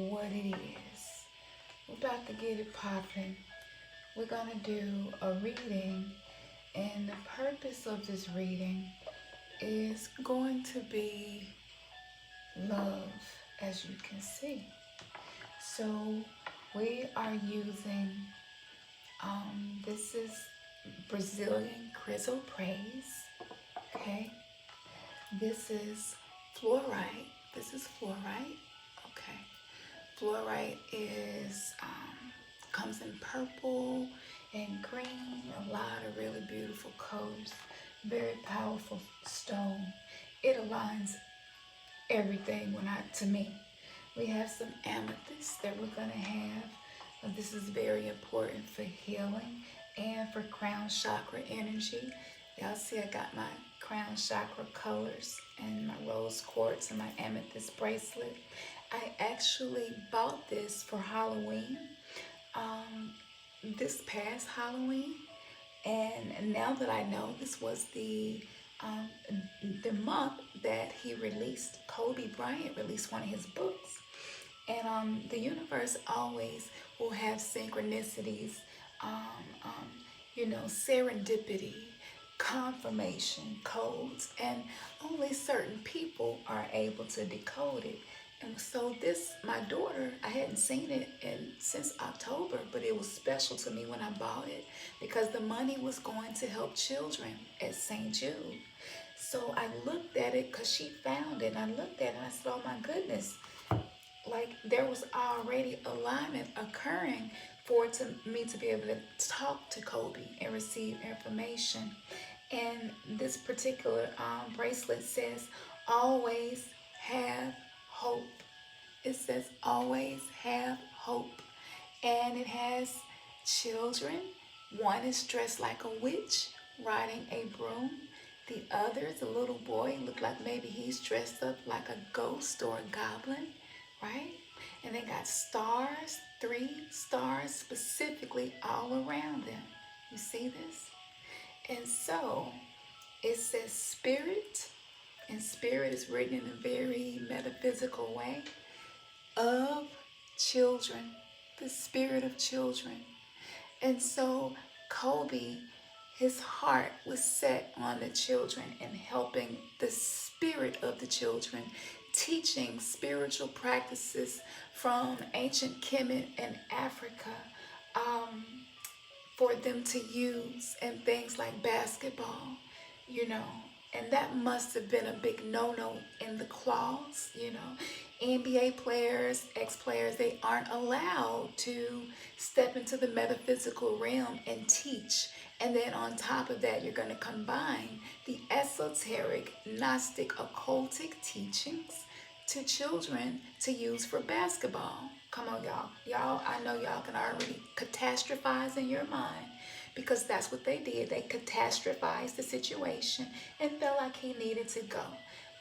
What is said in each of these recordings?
what it is. We're about to get it popping. We're going to do a reading, and the purpose of this reading is going to be love, as you can see. So we are using, this is Brazilian chrysoprase, okay? This is fluorite. Okay. Fluorite is, comes in purple and green, a lot of really beautiful colors. Very powerful stone. It aligns everything to me. We have some amethyst that we're going to have. This is very important for healing and for crown chakra energy. Y'all see I got my crown chakra colors and my rose quartz and my amethyst bracelet. I actually bought this for Halloween, this past Halloween, and now that I know this was the month that he released, Kobe Bryant released one of his books. And the universe always will have synchronicities, serendipity, confirmation, codes, and only certain people are able to decode it. And so this, my daughter, I hadn't seen it since October, but it was special to me when I bought it because the money was going to help children at St. Jude. So I looked at it because she found it, and I looked at it and I said, oh my goodness, like there was already alignment occurring for me to be able to talk to Kobe and receive information. And this particular bracelet says, always have hope. It says, always have hope. And it has children. One is dressed like a witch riding a broom. The other is a little boy. Look like maybe he's dressed up like a ghost or a goblin, right? And they got stars, 3 stars specifically all around them. You see this? And so it says spirit, and spirit is written in a very metaphysical way, of children, the spirit of children. And so Kobe, his heart was set on the children and helping the spirit of the children, teaching spiritual practices from ancient Kemet and Africa, for them to use, and things like basketball, and that must have been a big no-no in the clause, NBA players, ex-players, they aren't allowed to step into the metaphysical realm and teach. And then on top of that, you're going to combine the esoteric, Gnostic, occultic teachings to children to use for basketball. Come on, y'all. I know y'all can already catastrophize in your mind because that's what they did. They catastrophized the situation and felt like he needed to go.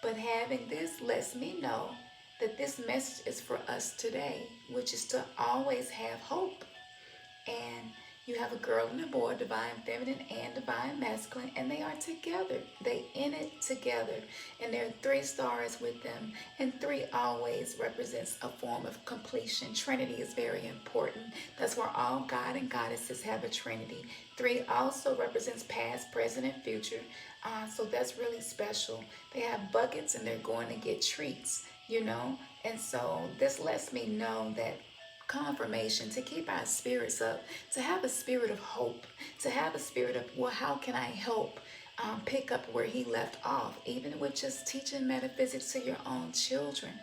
But having this lets me know that this message is for us today, which is to always have hope. And you have a girl and a boy, divine feminine and divine masculine, and they are together. They in it together. And there are 3 stars with them. And 3 always represents a form of completion. Trinity is very important. That's where all God and goddesses have a trinity. 3 also represents past, present, and future. So that's really special. They have buckets and they're going to get treats, And so this lets me know that confirmation, to keep our spirits up, to have a spirit of hope, to have a spirit of, well, how can I help pick up where he left off, even with just teaching metaphysics to your own children.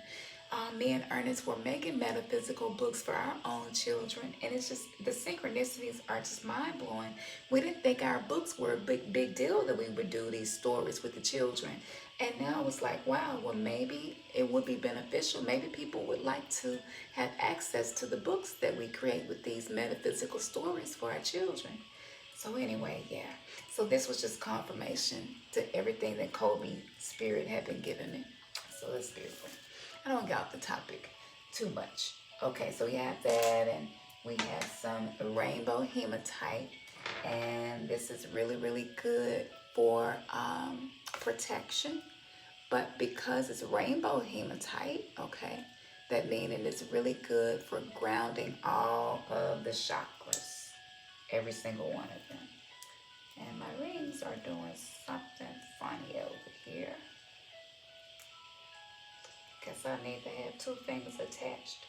Me and Ernest were making metaphysical books for our own children, and it's just, the synchronicities are just mind-blowing. We didn't think our books were a big deal that we would do these stories with the children. And now it's like, wow, well, maybe it would be beneficial. Maybe people would like to have access to the books that we create with these metaphysical stories for our children. So anyway, yeah. So this was just confirmation to everything that Kobe spirit had been giving me. So it's beautiful. I don't get off the topic too much. Okay, so we have that, and we have some rainbow hematite. And this is really, really good for protection. But because it's rainbow hematite, okay, That meaning is really good for grounding all of the chakras, every single one of them. And my rings are doing something funny over here. Guess I need to have two fingers attached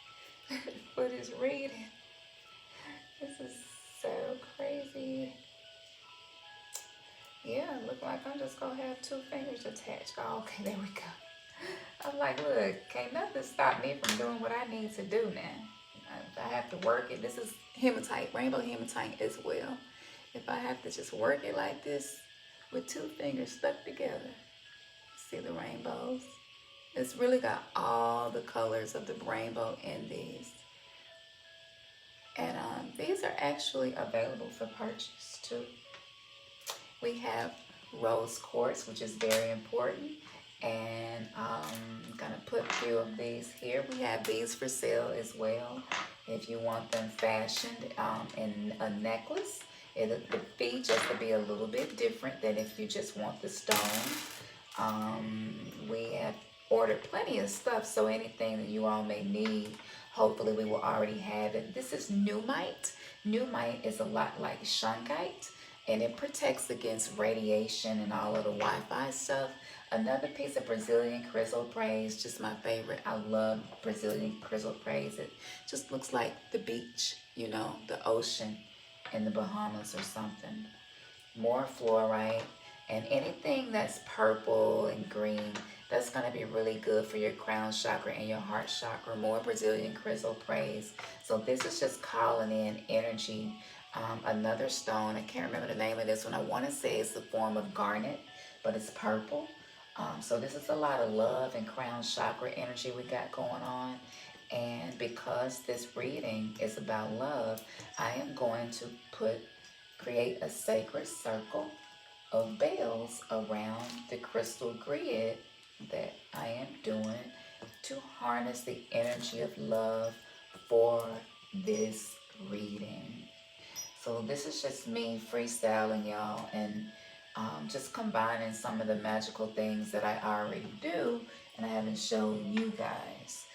for this reading. This is so crazy. Yeah, look like I'm just gonna have two fingers attached. Oh, okay, there we go. I'm like, look, can't nothing stop me from doing what I need to do now. I have to work it. This is hematite, rainbow hematite as well. If I have to just work it like this with two fingers stuck together, see the rainbows? It's really got all the colors of the rainbow in these. And these are actually available for purchase too. We have rose quartz, which is very important. And I'm gonna put a few of these here. We have these for sale as well. If you want them fashioned in a necklace, the fee just will be a little bit different than if you just want the stone. We have ordered plenty of stuff, so anything that you all may need, hopefully we will already have it. This is Numite. Numite is a lot like shungite, and it protects against radiation and all of the Wi-Fi stuff. Another piece of Brazilian chrysoprase, just my favorite. I love Brazilian chrysoprase. It just looks like the beach, you know, the ocean in the Bahamas or something. More fluorite, and anything that's purple and green, that's going to be really good for your crown chakra and your heart chakra. More Brazilian chrysoprase. So this is just calling in energy. Another stone, I can't remember the name of this one. I want to say it's the form of garnet, but it's purple. So this is a lot of love and crown chakra energy we got going on. And because this reading is about love, I am going to create a sacred circle of bells around the crystal grid that I am doing to harness the energy of love for this reading. So this is just me freestyling, y'all, and just combining some of the magical things that I already do and I haven't shown you guys.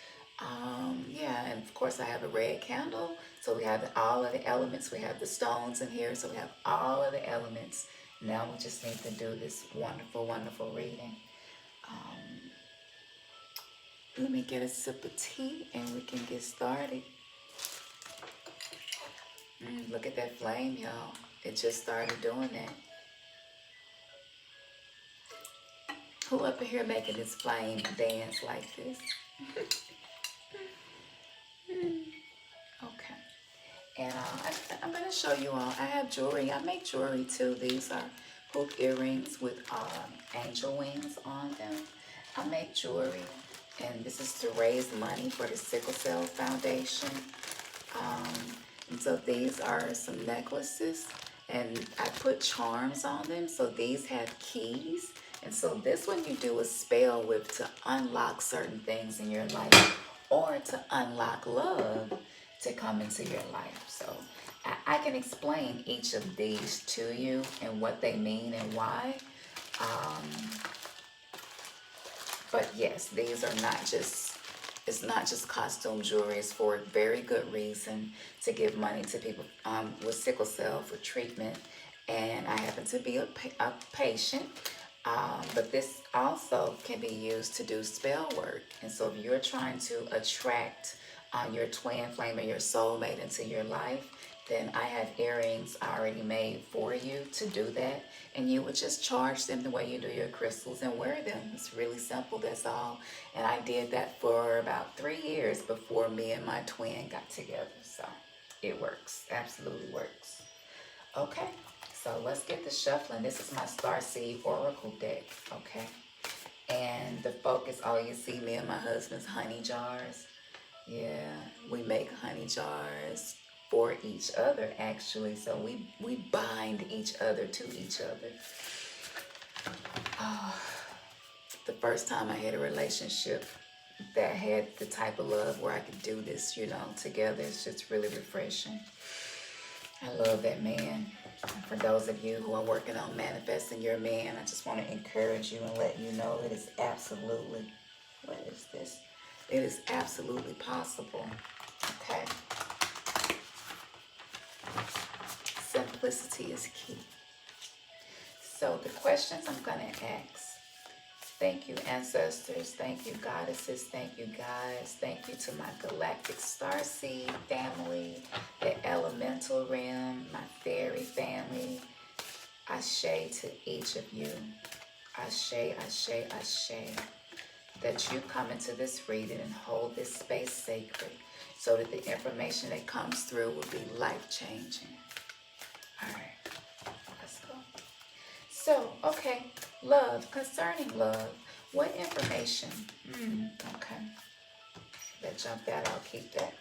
Yeah, and of course I have a red candle. So we have all of the elements. We have the stones in here. So we have all of the elements. Now we just need to do this wonderful, wonderful reading. Let me get a sip of tea and we can get started. Look at that flame, y'all. It just started doing that. Who up in here making this flame dance like this? Okay. And I'm going to show you all. I have jewelry. I make jewelry too. These are hoop earrings with angel wings on them. I make jewelry. And this is to raise money for the Sickle Cell Foundation. And so these are some necklaces. And I put charms on them. So these have keys. And so this one you do a spell with to unlock certain things in your life or to unlock love to come into your life. So I can explain each of these to you and what they mean and why. But yes, these are not just, it's not just costume jewelry. It's for a very good reason to give money to people with sickle cell for treatment. And I happen to be a patient. But this also can be used to do spell work. And so if you're trying to attract your twin flame or your soulmate into your life, then I have earrings already made for you to do that. And you would just charge them the way you do your crystals and wear them. It's really simple, that's all. And I did that for about 3 years before me and my twin got together. So it works, absolutely works. Okay. So let's get the shuffling. This is my Starseed Oracle deck, okay? And the focus, oh, you see me and my husband's honey jars. Yeah, we make honey jars for each other, actually. So we bind each other to each other. Oh, the first time I had a relationship that had the type of love where I could do this, you know, together, it's just really refreshing. I love that man. And for those of you who are working on manifesting your man, I just want to encourage you and let you know that it's absolutely, what is this? It is absolutely possible. Okay. Simplicity is key. So the questions I'm going to ask. Thank you, ancestors. Thank you, goddesses. Thank you, guys. Thank you to my galactic starseed family, the elemental realm, my fairy family. Ashe to each of you. Ashe, ashe, ashe. That you come into this reading and hold this space sacred so that the information that comes through will be life-changing. All right, let's go. So, okay, love, concerning love, what information? Okay, that jumped out, I'll keep that.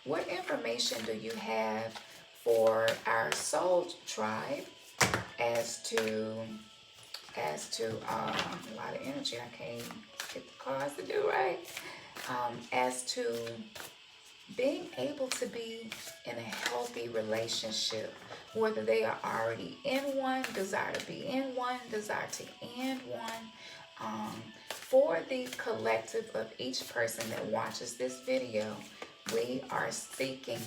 What information do you have for our soul tribe as to a lot of energy, I can't even get the cards to do right, as to being able to be in a healthy relationship, whether they are already in one, desire to be in one, desire to end one. For the collective of each person that watches this video, we are seeking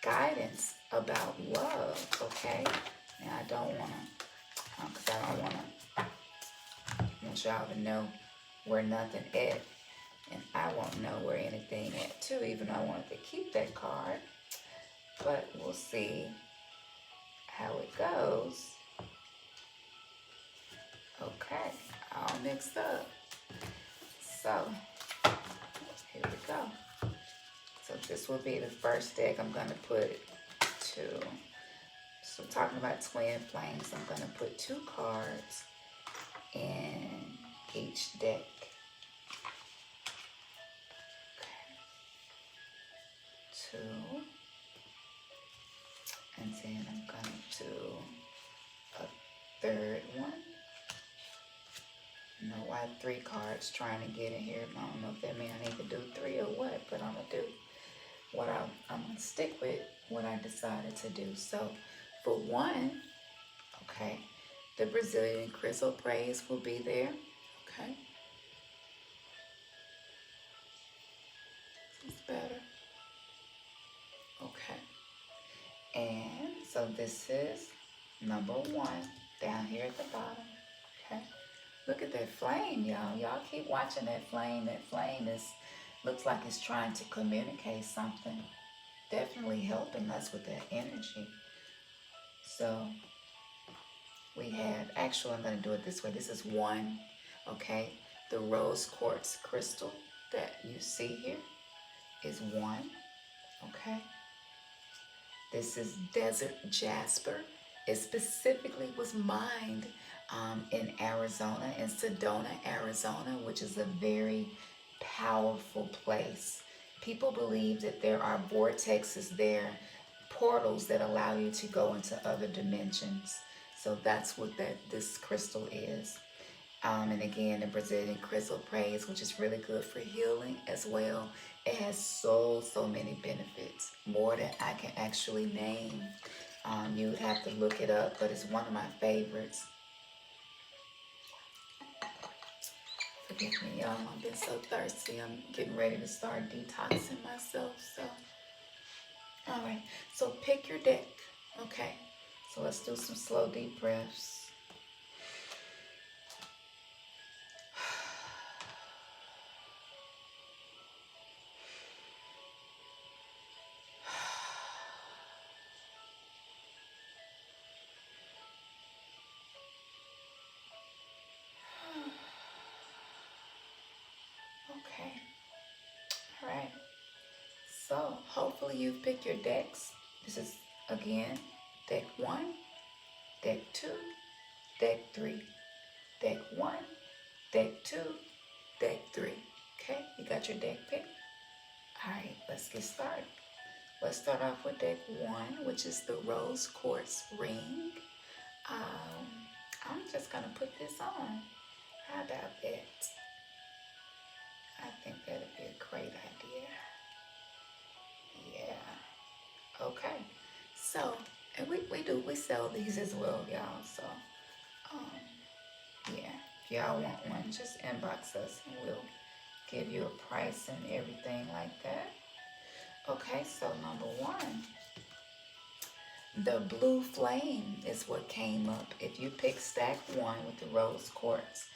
guidance about love, okay? Now I don't want to, because I don't want y'all to know where nothing at, and I won't know where anything at too, even though I wanted to keep that card, but we'll see how it goes. Okay, all mixed up. So here we go. So this will be the first deck I'm going to put to. So talking about twin flames, I'm going to put 2 cards in each deck. Okay. 2. And then I'm going to do a 3rd one. I don't know why 3 cards trying to get in here. I don't know if that means I need to do 3 or what, but I'm going to do what I'm going to stick with what I decided to do. So for 1, okay, the Brazilian chrysoprase will be there, okay? It's better. Okay. And so this is number 1 down here at the bottom, okay? Look at that flame, y'all. Y'all keep watching that flame. That flame looks like it's trying to communicate something. Definitely helping us with that energy. So we have, actually I'm going to do it this way. This is 1, okay? The rose quartz crystal that you see here is 1, okay? This is desert jasper. It specifically was mined in Arizona, in Sedona, Arizona, which is a very powerful place. People believe that there are vortexes there, portals that allow you to go into other dimensions. So that's what this crystal is. And again, the Brazilian chrysoprase, which is really good for healing as well. It has so many benefits, more than I can actually name. You would have to look it up, but it's one of my favorites. Forgive me, y'all. I've been so thirsty. I'm getting ready to start detoxing myself. So, all right. So pick your deck. Okay. So let's do some slow, deep breaths. Okay. All right. So hopefully you've picked your decks. This is, again, deck 1, deck 2, deck 3, deck 1, deck 2, deck 3. Okay, you got your deck picked? All right, let's get started. Let's start off with deck 1, which is the rose quartz ring. I'm just gonna put this on. How about that? I think that'd be a great idea. Yeah. Okay. So, and we sell these as well, y'all. So, yeah. If y'all want one, just inbox us and we'll give you a price and everything like that. Okay, so number one, the blue flame is what came up. If you pick stack one with the rose quartz,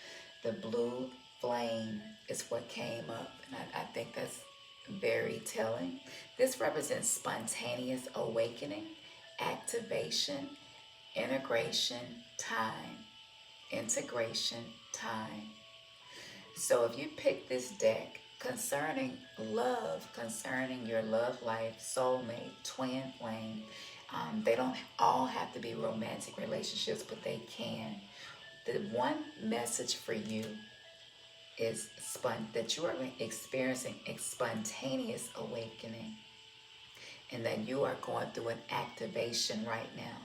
the blue flame is what came up. And I think that's very telling. This represents spontaneous awakening, activation, integration, time. Integration, time. So if you pick this deck concerning love, concerning your love life, soulmate, twin flame, they don't all have to be romantic relationships, but they can. The one message for you is that you are experiencing a spontaneous awakening and that you are going through an activation right now.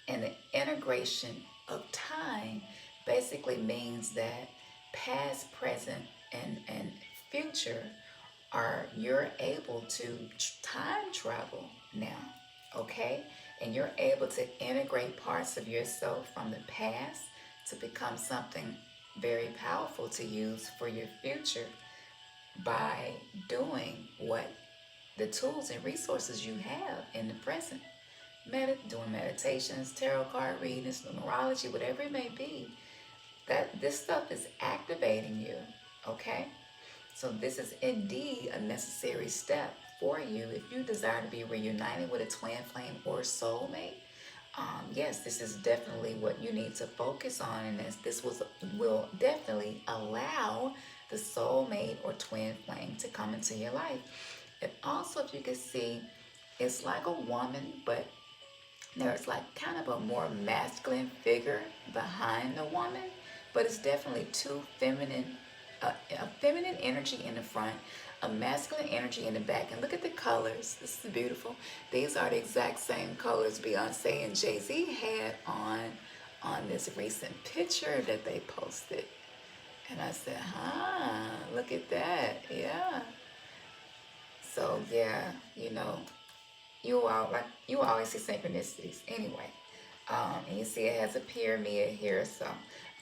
And the integration of time basically means that past, present, and future you're able to time travel now, okay? And you're able to integrate parts of yourself from the past to become something very powerful to use for your future by doing what the tools and resources you have in the present. Doing meditations, tarot card readings, numerology, whatever it may be, that this stuff is activating you, okay? So this is indeed a necessary step for you if you desire to be reunited with a twin flame or soulmate. Yes, this is definitely what you need to focus on, and this will definitely allow the soulmate or twin flame to come into your life. And also, if you can see, it's like a woman, but there's like kind of a more masculine figure behind the woman, but it's definitely two feminine, a feminine energy in the front, a masculine energy in the back. And look at the colors. This is beautiful. These are the exact same colors Beyonce and Jay-Z had on this recent picture that they posted. And I said, look at that. Yeah. So yeah, you always see synchronicities anyway. And you see it has a pyramid here, so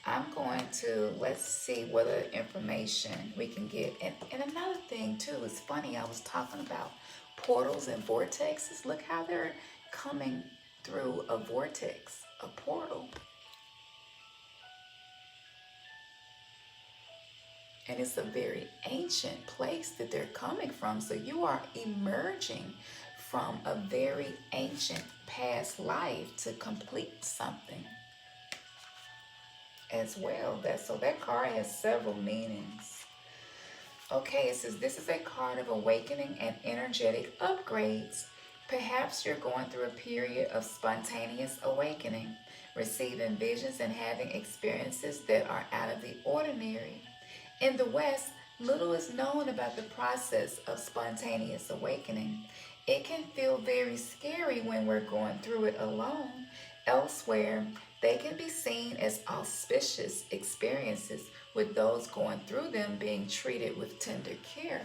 I'm going to, let's see what other information we can get. And another thing too, it's funny, I was talking about portals and vortexes. Look how they're coming through a vortex, a portal. And it's a very ancient place that they're coming from. So you are emerging from a very ancient past life to complete something as well. So that card has several meanings. Okay, it says this is a card of awakening and energetic upgrades. Perhaps you're going through a period of spontaneous awakening, receiving visions and having experiences that are out of the ordinary. In the West, little is known about the process of spontaneous awakening. It can feel very scary when we're going through it alone. Elsewhere, they can be seen as auspicious experiences, with those going through them being treated with tender care.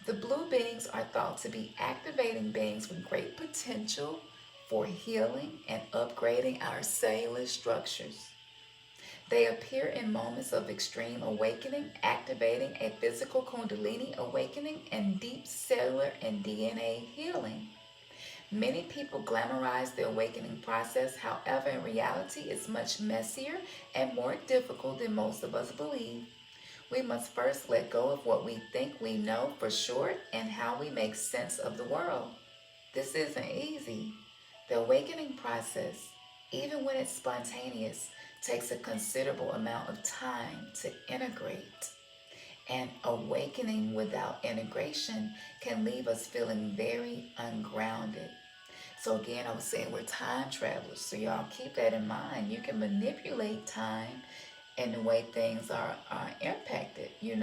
The blue beings are thought to be activating beings with great potential for healing and upgrading our cellular structures. They appear in moments of extreme awakening, activating a physical kundalini awakening and deep cellular and DNA healing. Many people glamorize the awakening process. However, in reality, it's much messier and more difficult than most of us believe. We must first let go of what we think we know for sure and how we make sense of the world. This isn't easy. The awakening process, even when it's spontaneous, takes a considerable amount of time to integrate. And awakening without integration can leave us feeling very ungrounded. So again, I was saying we're time travelers. So y'all keep that in mind. You can manipulate time and the way things are impacted, You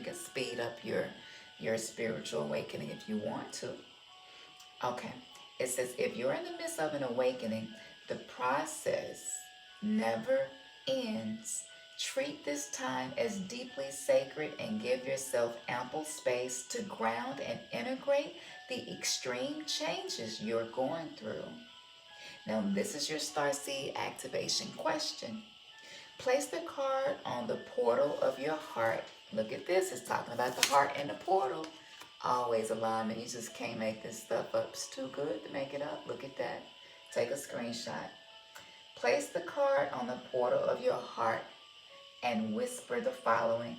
can speed up your spiritual awakening if you want to. Okay. It says, if you're in the midst of an awakening, the process never ends. Treat this time as deeply sacred and give yourself ample space to ground and integrate the extreme changes you're going through. Now, this is your Starseed activation question. Place the card on the portal of your heart Look at this. It's talking about the heart and the portal. Always alignment. You just can't make this stuff up. It's too good to make it up. Look at that. Take a screenshot. Place the card on the portal of your heart and whisper the following.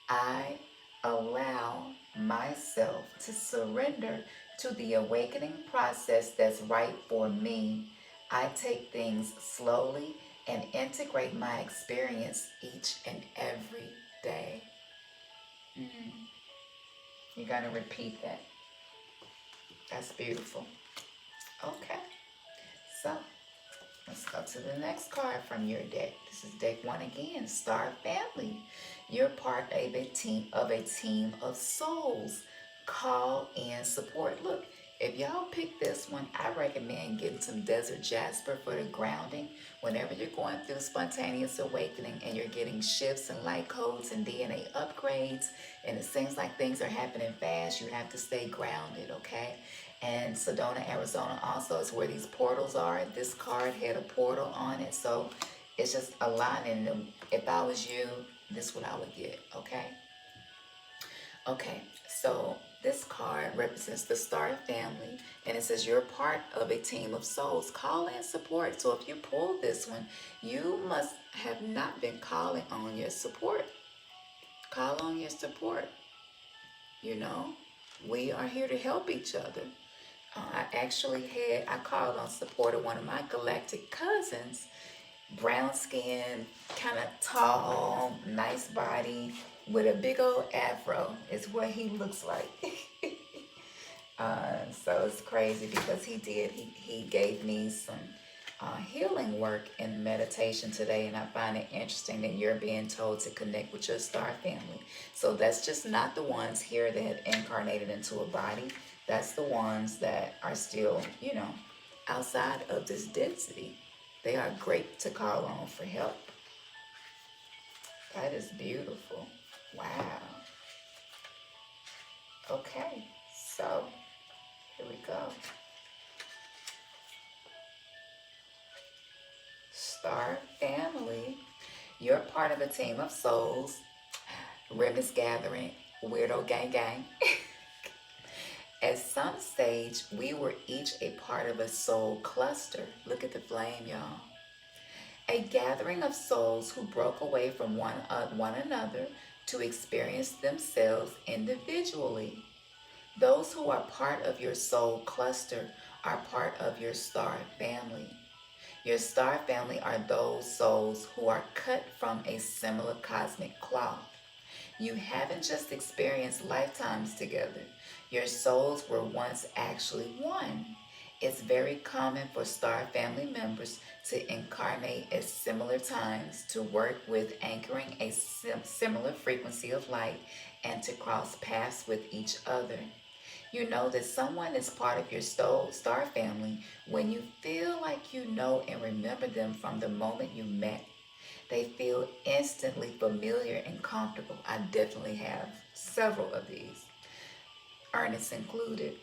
I allow myself to surrender to the awakening process that's right for me. I take things slowly and integrate my experience each and every day. You're going to repeat that. That's beautiful. Okay. So, let's go to the next card from your deck. This is deck 1 again, Star Family. You're part of a team of souls. Call and support. Look, if y'all pick this one, I recommend getting some desert jasper for the grounding. Whenever you're going through spontaneous awakening and you're getting shifts and light codes and DNA upgrades, and it seems like things are happening fast, you have to stay grounded, okay? And Sedona, Arizona also is where these portals are. This card had a portal on it, so it's just aligning them. If I was you, this is what I would get, okay? Okay, so this card represents the Star Family, and it says you're part of a team of souls. Call and support. So if you pull this one, you must have not been calling on your support. Call on your support. You know, we are here to help each other. I called on support of one of my galactic cousins. Brown skin, kind of tall, nice body, with a big old afro is what he looks like. So it's crazy because he gave me some healing work and meditation today, and I find it interesting that you're being told to connect with your star family. So that's just not the ones here that have incarnated into a body. That's the ones that are still, you know, outside of this density. They are great to call on for help. That is beautiful. Wow. Okay, so here we go. Star Family. You're part of a team of souls. Remnantsgathering. Weirdo Gang Gang. At some stage, we were each a part of a soul cluster. Look at the flame, y'all. A gathering of souls who broke away from one another to experience themselves individually. Those who are part of your soul cluster are part of your star family. Your star family are those souls who are cut from a similar cosmic cloth. You haven't just experienced lifetimes together. Your souls were once actually one. It's very common for star family members to incarnate at similar times, to work with anchoring a similar frequency of light, and to cross paths with each other. You know that someone is part of your star family when you feel like you know and remember them from the moment you met. They feel instantly familiar and comfortable. I definitely have several of these, Ernest included.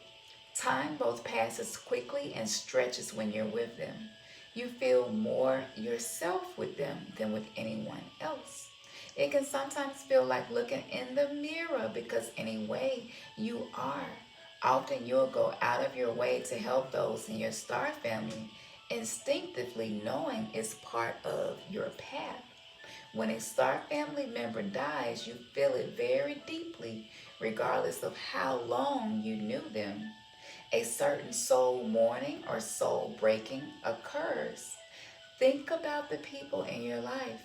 Time both passes quickly and stretches when you're with them. You feel more yourself with them than with anyone else. It can sometimes feel like looking in the mirror because anyway you are. Often you'll go out of your way to help those in your star family, instinctively knowing it's part of your path. When a star family member dies, you feel it very deeply, regardless of how long you knew them. A certain soul mourning or soul breaking occurs. Think about the people in your life.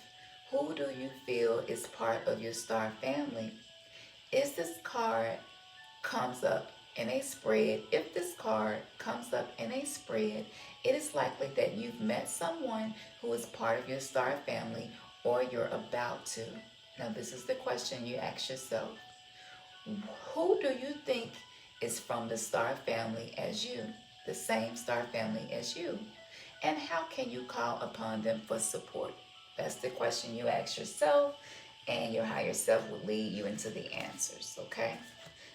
Who do you feel is part of your star family? If this card comes up in a spread, it is likely that you've met someone who is part of your star family or you're about to. Now, this is the question you ask yourself. Who do you think is from the star family as you, the same star family as you? And how can you call upon them for support? That's the question you ask yourself, and your higher self will lead you into the answers, okay?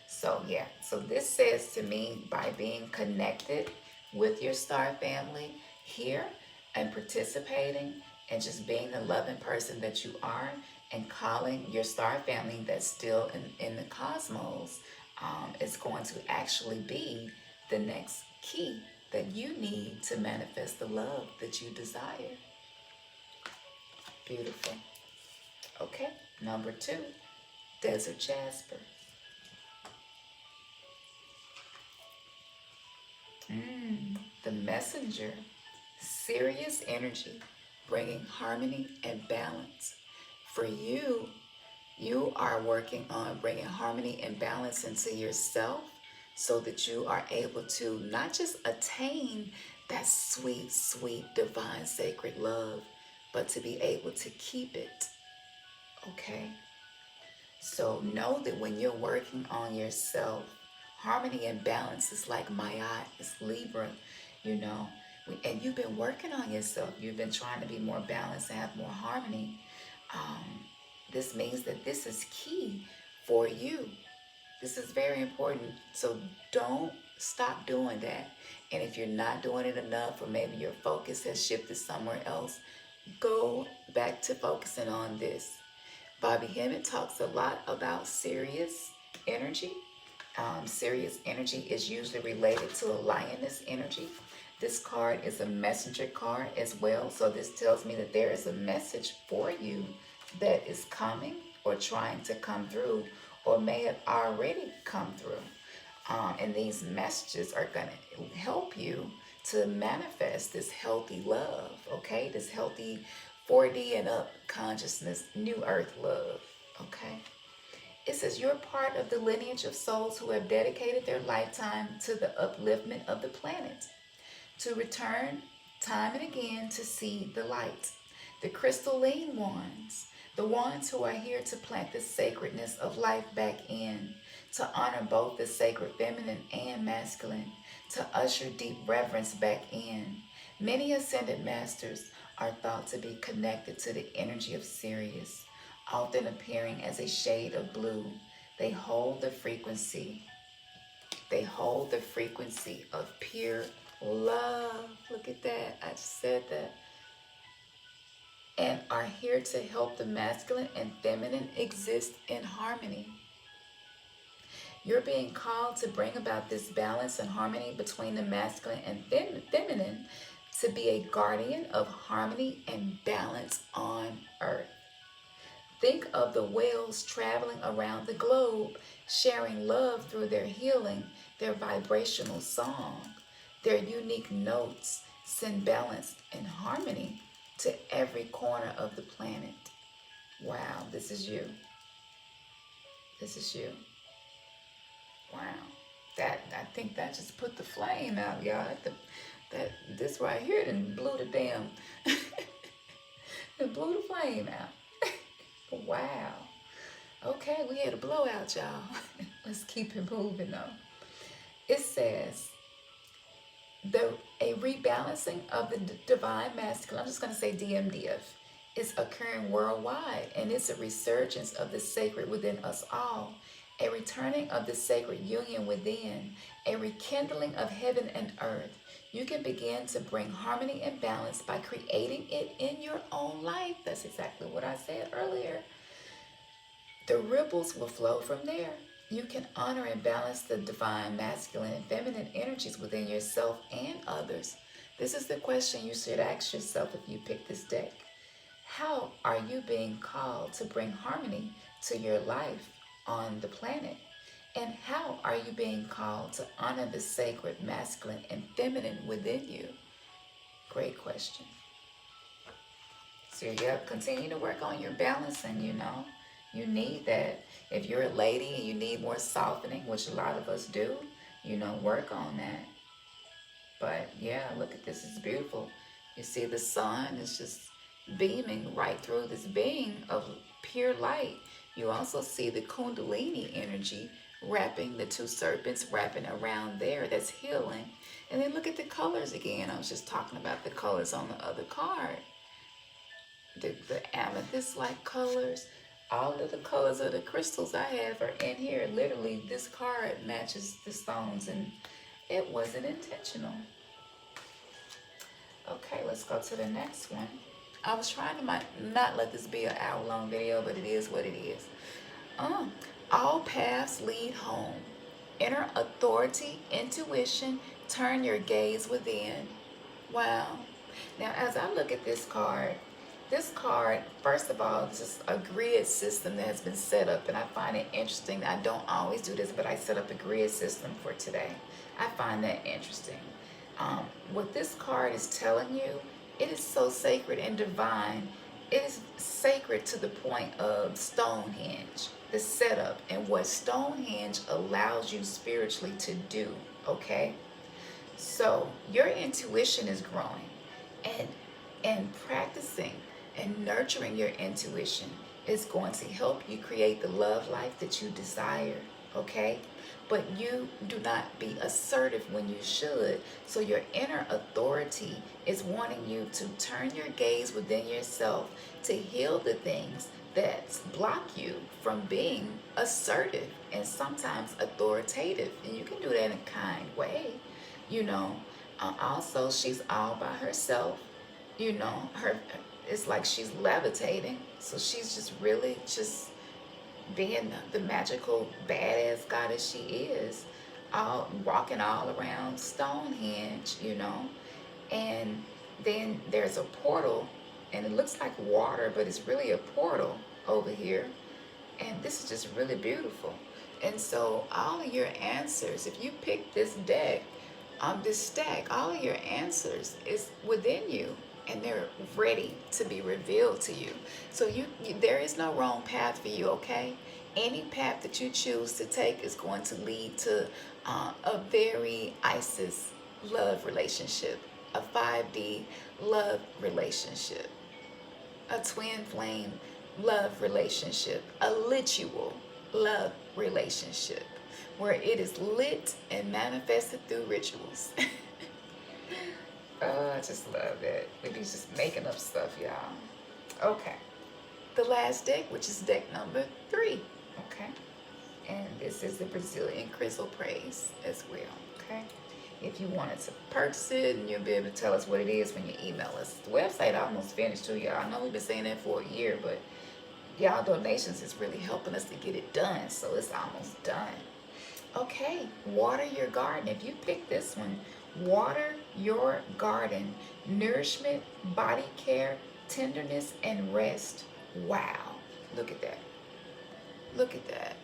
So yeah, so this says to me, by being connected with your star family here and participating and just being the loving person that you are, And calling your star family that's still in the cosmos is going to actually be the next key that you need to manifest the love that you desire. Beautiful. Okay, number 2, Desert Jasper. The messenger, serious energy, bringing harmony and balance. For you, you are working on bringing harmony and balance into yourself so that you are able to not just attain that sweet, sweet, divine, sacred love, but to be able to keep it. Okay? So know that when you're working on yourself, harmony and balance is like Maya, it's Libra, you know. And you've been working on yourself. You've been trying to be more balanced and have more harmony. This means that this is key for you. This is very important. So don't stop doing that. And if you're not doing it enough, or maybe your focus has shifted somewhere else, go back to focusing on this. Bobby Hemmett talks a lot about serious energy. Serious energy is usually related to a lioness energy. This card is a messenger card as well. So this tells me that there is a message for you that is coming or trying to come through, or may have already come through. And these messages are going to help you to manifest this healthy love, okay? This healthy 4D and up consciousness, new earth love, okay? It says you're part of the lineage of souls who have dedicated their lifetime to the upliftment of the planet, to return time and again to see the light. The crystalline ones, the ones who are here to plant the sacredness of life back in, to honor both the sacred feminine and masculine, to usher deep reverence back in. Many ascended masters are thought to be connected to the energy of Sirius, often appearing as a shade of blue. They hold the frequency. They hold the frequency of pure love. Look at that. I just said that. And are here to help the masculine and feminine exist in harmony. You're being called to bring about this balance and harmony between the masculine and feminine, to be a guardian of harmony and balance on Earth. Think of the whales traveling around the globe, sharing love through their healing, their vibrational song. Their unique notes send balance and harmony to every corner of the planet. Wow, this is you. This is you. Wow. I think that just put the flame out, y'all. This right here done blew the damn, it blew the flame out. Wow. Okay, we had a blowout, y'all. Let's keep it moving though. It says a rebalancing of the divine masculine, I'm just going to say DMDF, is occurring worldwide, and it's a resurgence of the sacred within us all, a returning of the sacred union within, a rekindling of heaven and earth. You can begin to bring harmony and balance by creating it in your own life. That's exactly what I said earlier. The ripples will flow from there. You can honor and balance the divine masculine and feminine energies within yourself and others. This is the question you should ask yourself if you pick this deck. How are you being called to bring harmony to your life on the planet? And how are you being called to honor the sacred masculine and feminine within you? Great question. So continue to work on your balancing, You need that. If you're a lady and you need more softening, which a lot of us do, work on that. But yeah, look at this. It's beautiful. You see the sun is just beaming right through this being of pure light. You also see the Kundalini energy wrapping, the two serpents wrapping around there. That's healing. And then look at the colors again. I was just talking about the colors on the other card. The amethyst-like colors. All of the colors of the crystals I have are in here. Literally, this card matches the stones, and it wasn't intentional. Okay, let's go to the next one. I was trying to not let this be an hour-long video, but it is what it is. All paths lead home. Inner authority, intuition, turn your gaze within. Wow. Now, as I look at this card, first of all, it's just a grid system that has been set up, and I find it interesting. I don't always do this, but I set up a grid system for today. I find that interesting. What this card is telling you, it is so sacred and divine. It is sacred to the point of Stonehenge, the setup, and what Stonehenge allows you spiritually to do, okay? So your intuition is growing, and practicing and nurturing your intuition is going to help you create the love life that you desire, okay? But you do not be assertive when you should. So your inner authority is wanting you to turn your gaze within yourself to heal the things that block you from being assertive and sometimes authoritative. And you can do that in a kind way, you know. Also, she's all by herself, you know. It's like she's levitating. So she's just really just being the magical badass goddess she is, walking all around Stonehenge, you know. And then there's a portal, and it looks like water, but it's really a portal over here. And this is just really beautiful. And so all of your answers, if you pick this deck, this stack, all of your answers is within you, and they're ready to be revealed to you. So there is no wrong path for you, okay? Any path that you choose to take is going to lead to a very ISIS love relationship, a 5D love relationship, a twin flame love relationship, a ritual love relationship, where it is lit and manifested through rituals. Oh, I just love that. We be just making up stuff, y'all. Okay. The last deck, which is deck number 3. Okay. And this is the Brazilian chrysoprase as well. Okay. If you wanted to purchase it, and you'll be able to tell us what it is when you email us. The website almost finished too, y'all. I know we've been saying that for a year, but y'all donations is really helping us to get it done. So it's almost done. Okay. Water your garden. If you pick this one, water your garden. Nourishment, body care, tenderness, and rest. Wow. Look at that. Look at that.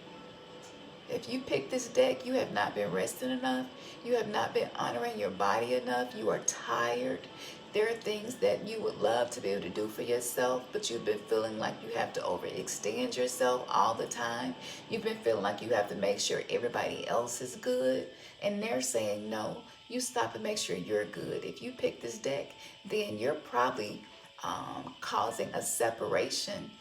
If you pick this deck, you have not been resting enough. You have not been honoring your body enough. You are tired. There are things that you would love to be able to do for yourself, but you've been feeling like you have to overextend yourself all the time. You've been feeling like you have to make sure everybody else is good. And they're saying, no, you stop and make sure you're good. If you pick this deck, then you're probably causing a separation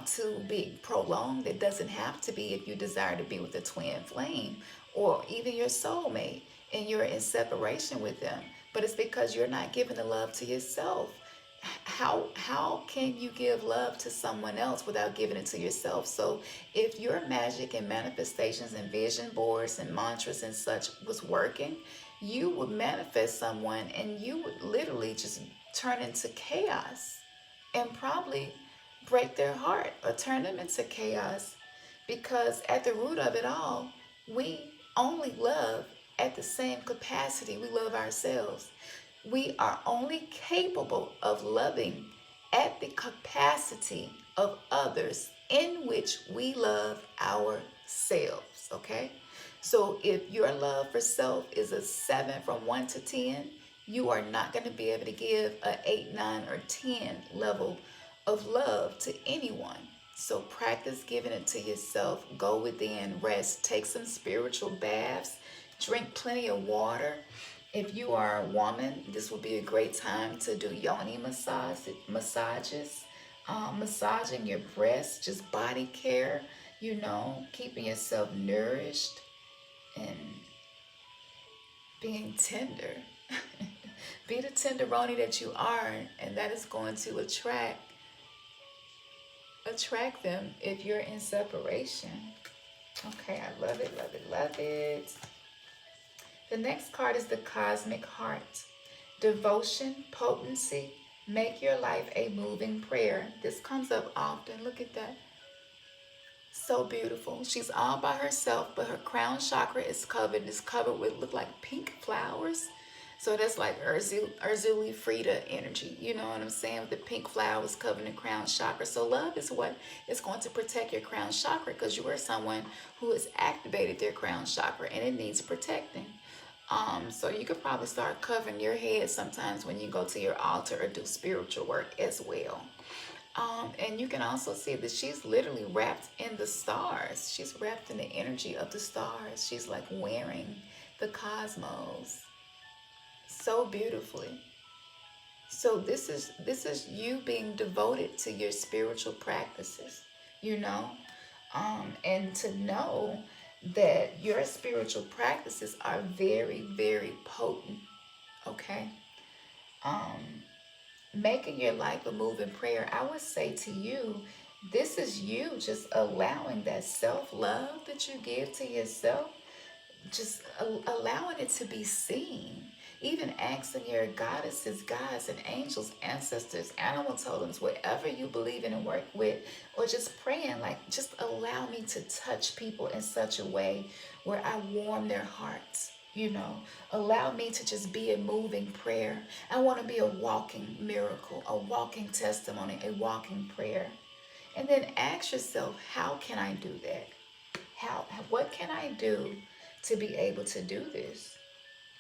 to be prolonged. It doesn't have to be if you desire to be with a twin flame or even your soulmate and you're in separation with them. But it's because you're not giving the love to yourself. How can you give love to someone else without giving it to yourself? So if your magic and manifestations and vision boards and mantras and such was working, you would manifest someone and you would literally just turn into chaos and probably break their heart or turn them into chaos, because at the root of it all, we only love at the same capacity we love ourselves. We are only capable of loving at the capacity of others in which we love ourselves, okay? So if your love for self is a 7 from 1 to 10, you are not going to be able to give an 8, 9, or 10 level of love to anyone. So practice giving it to yourself. Go within, rest, take some spiritual baths, drink plenty of water. If you are a woman, this would be a great time to do yoni massages, massaging your breasts, just body care, you know, keeping yourself nourished and being tender. Be the tenderoni that you are, and that is going to attract them if you're in separation. Okay, I love it, love it, love it. The next card is the Cosmic Heart. Devotion, potency, Make your life a moving prayer. This comes up often. Look at that. So beautiful. She's all by herself, but her crown chakra is covered. It's covered with look like pink flowers. So that's like Urzuli Frida energy. You know what I'm saying? With the pink flowers covering the crown chakra. So love is what is going to protect your crown chakra, because you are someone who has activated their crown chakra and it needs protecting. So you could probably start covering your head sometimes when you go to your altar or do spiritual work as well. And you can also see that she's literally wrapped in the stars. She's wrapped in the energy of the stars. She's like wearing the cosmos so beautifully. So this is you being devoted to your spiritual practices, you know, and to know that your spiritual practices are very, very potent. Okay. Um, Making your life a moving prayer, I would say to you, this is you just allowing that self-love that you give to yourself, just allowing it to be seen. Even asking your goddesses, gods, and angels, ancestors, animal totems, whatever you believe in and work with, or just praying, like, just allow me to touch people in such a way where I warm their hearts. You know, allow me to just be a moving prayer. I want to be a walking miracle, a walking testimony, a walking prayer. And then ask yourself, how can I do that? What can I do to be able to do this?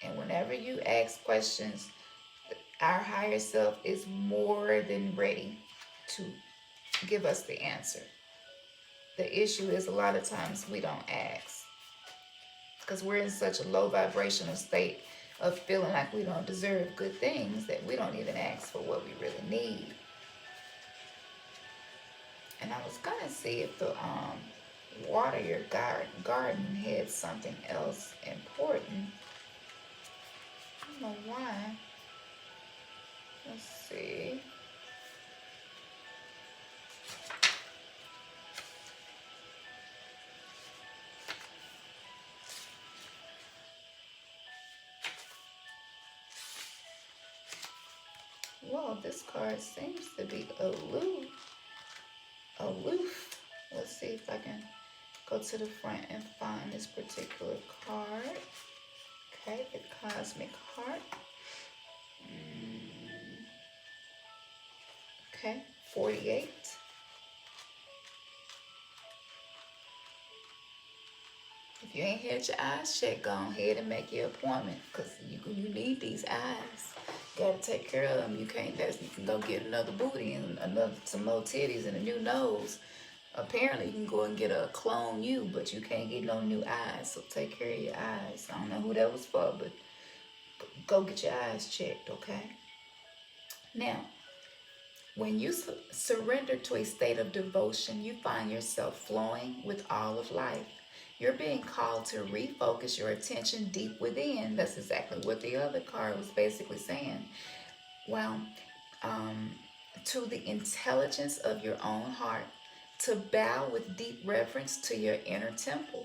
And whenever you ask questions, our higher self is more than ready to give us the answer. The issue is a lot of times we don't ask because we're in such a low vibrational state of feeling like we don't deserve good things that we don't even ask for what we really need. And I was gonna see if the water your garden had something else important. I don't know why. Let's see. Well, this card seems to be aloof. Aloof. Let's see if I can go to the front and find this particular card. Okay, the Cosmic Heart. Okay, 48. If you ain't had your eyes checked, go ahead and make your appointment, because you need these eyes. Gotta take care of them. You can't you can go get another booty and some more titties and a new nose. Apparently you can go and get a clone you, but you can't get no new eyes. So take care of your eyes. I don't know who that was for, but go get your eyes checked, okay? Now, when you surrender to a state of devotion, you find yourself flowing with all of life. You're being called to refocus your attention deep within. That's exactly what the other card was basically saying. Well, to the intelligence of your own heart, to bow with deep reverence to your inner temple,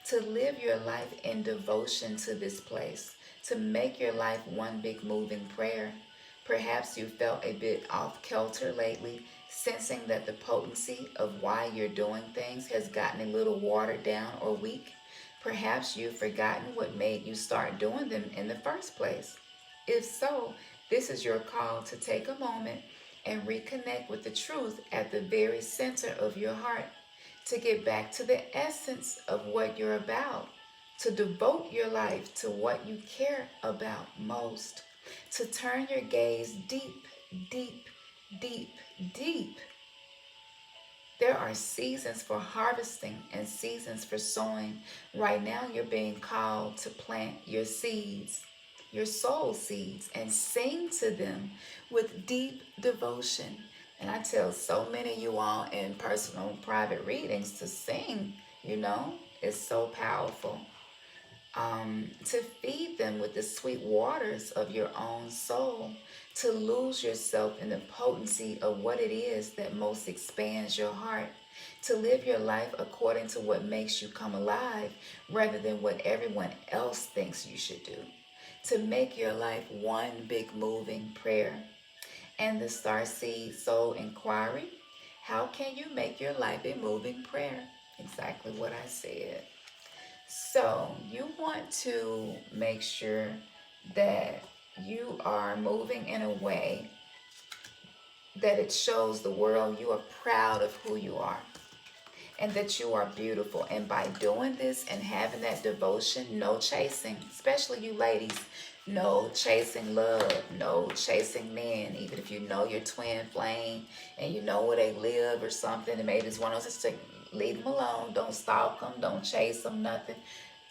to live your life in devotion to this place, to make your life one big moving prayer. Perhaps you felt a bit off kilter lately, sensing that the potency of why you're doing things has gotten a little watered down or weak. Perhaps you've forgotten what made you start doing them in the first place. If so, this is your call to take a moment and reconnect with the truth at the very center of your heart, to get back to the essence of what you're about, to devote your life to what you care about most, to turn your gaze deep, deep, deep, deep. There are seasons for harvesting and seasons for sowing. Right now, you're being called to plant your seeds, your soul seeds, and sing to them with deep devotion. And I tell so many of you all in personal private readings to sing, you know, it's so powerful. To feed them with the sweet waters of your own soul, to lose yourself in the potency of what it is that most expands your heart, to live your life according to what makes you come alive rather than what everyone else thinks you should do, to make your life one big moving prayer. And the Starseed Soul Inquiry, how can you make your life a moving prayer? Exactly what I said. So you want to make sure that you are moving in a way that it shows the world you are proud of who you are and that you are beautiful. And by doing this and having that devotion, no chasing, especially you ladies, no chasing love, no chasing men. Even if you know your twin flame and you know where they live or something, and maybe it's one of those things, leave them alone. Don't stalk them, don't chase them, nothing.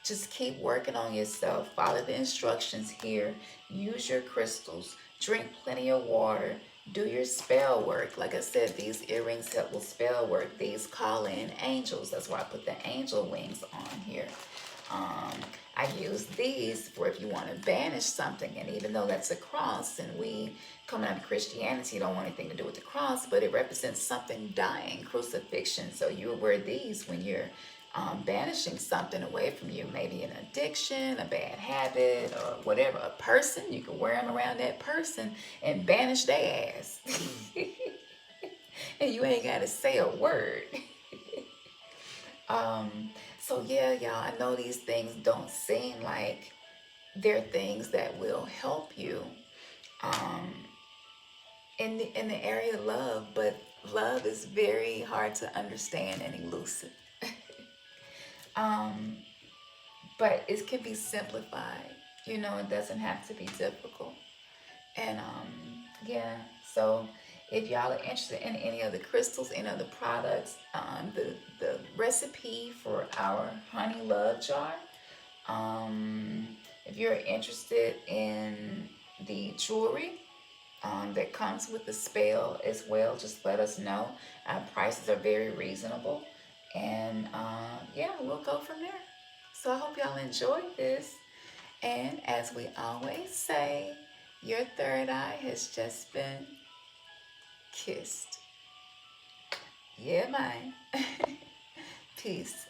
Just keep working on yourself. Follow the instructions here. Use your crystals. Drink plenty of water. Do your spell work. Like I said, these earrings help with spell work. These call in angels. That's why I put the angel wings on here. I use these for if you want to banish something. And even though that's a cross, and we coming out of Christianity don't want anything to do with the cross, but it represents something dying, crucifixion. So you wear these when you're banishing something away from you, maybe an addiction, a bad habit, or whatever. A person, you can wear them around that person and banish their ass. And you ain't got to say a word. So yeah, y'all, I know these things don't seem like they're things that will help you in the area of love, but love is very hard to understand and elusive. But it can be simplified. It doesn't have to be difficult. And yeah, so if y'all are interested in any of the crystals, any of the products, the recipe for our honey love jar, if you're interested in the jewelry that comes with the spell as well, just let us know. Our prices are very reasonable. And yeah, we'll go from there. So I hope y'all enjoyed this. And as we always say, your third eye has just been kissed. Yeah, man. Peace.